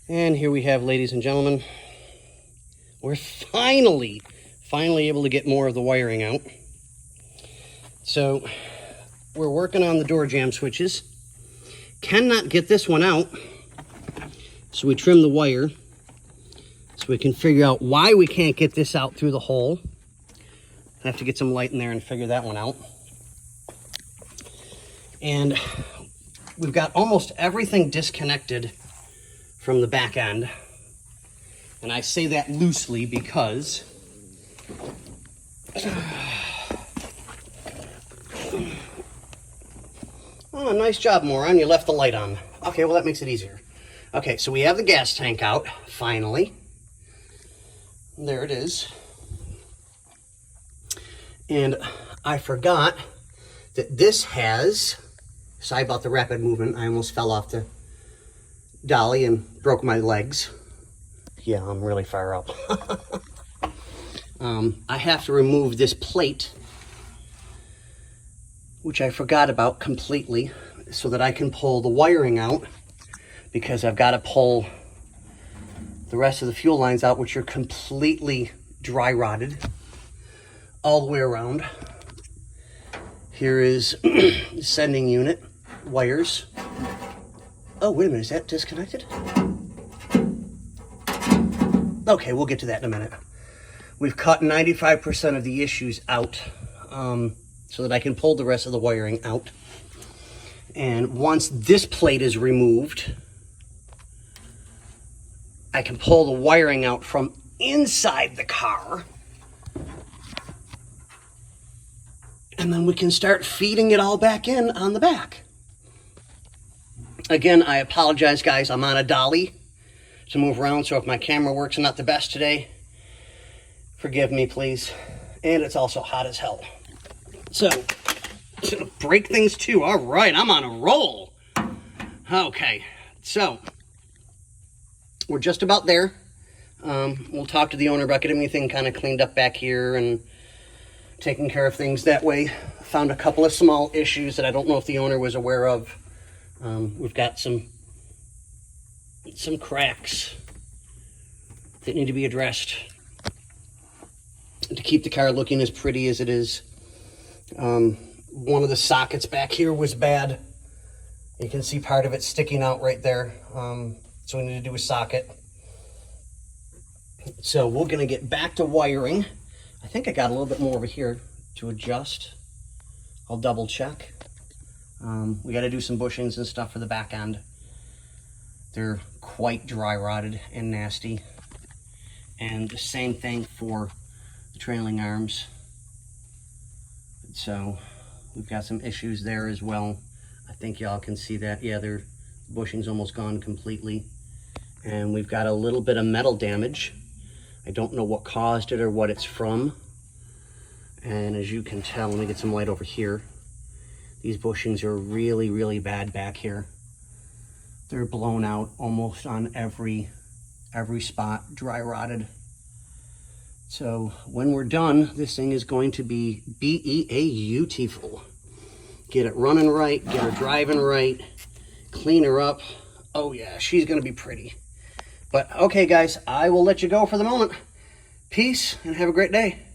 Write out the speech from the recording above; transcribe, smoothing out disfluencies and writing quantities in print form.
And here we have, ladies and gentlemen, we're finally able to get more of the wiring out. So we're working on the door jamb switches. Cannot get this one out, so we trim the wire so we can figure out why we can't get this out through the hole. I have to get some light in there and figure that one out. And we've got almost everything disconnected from the back end. And I say that loosely because oh, nice job, moron. You left the light on. Okay, well, that makes it easier. Okay, so we have the gas tank out, finally. There it is. And I forgot that this has, sorry about the rapid movement. I almost fell off the dolly and broke my legs. Yeah, I'm really far up. I have to remove this plate, which I forgot about completely, so that I can pull the wiring out, because I've got to pull the rest of the fuel lines out, which are completely dry rotted all the way around. Here is the sending unit wires. Oh, wait a minute, is that disconnected? Okay, we'll get to that in a minute. We've cut 95% of the issues out so that I can pull the rest of the wiring out. And once this plate is removed, I can pull the wiring out from inside the car. And then we can start feeding it all back in on the back. Again, I apologize, guys. I'm on a dolly to move around, so if my camera work's not the best today, forgive me, please. And it's also hot as hell. So, to break things too. All right, I'm on a roll. Okay, so we're just about there. We'll talk to the owner about getting anything kind of cleaned up back here and taking care of things that way. Found a couple of small issues that I don't know if the owner was aware of. We've got some cracks that need to be addressed to keep the car looking as pretty as it is. One of the sockets back here was bad. You can see part of it sticking out right there. So we need to do a socket. So we're going to get back to wiring. I think I got a little bit more over here to adjust. I'll double check. We got to do some bushings and stuff for the back end. They're quite dry rotted and nasty. And the same thing for the trailing arms. So we've got some issues there as well. I think y'all can see that. Yeah, the bushing's almost gone completely. And we've got a little bit of metal damage. I don't know what caused it or what it's from. And as you can tell, let me get some light over here. These bushings are really, really bad back here. They're blown out almost on every spot, dry rotted. So when we're done, this thing is going to be beautiful. Get it running right, get her driving right, clean her up. Oh yeah, she's gonna be pretty. But okay guys, I will let you go for the moment. Peace and have a great day.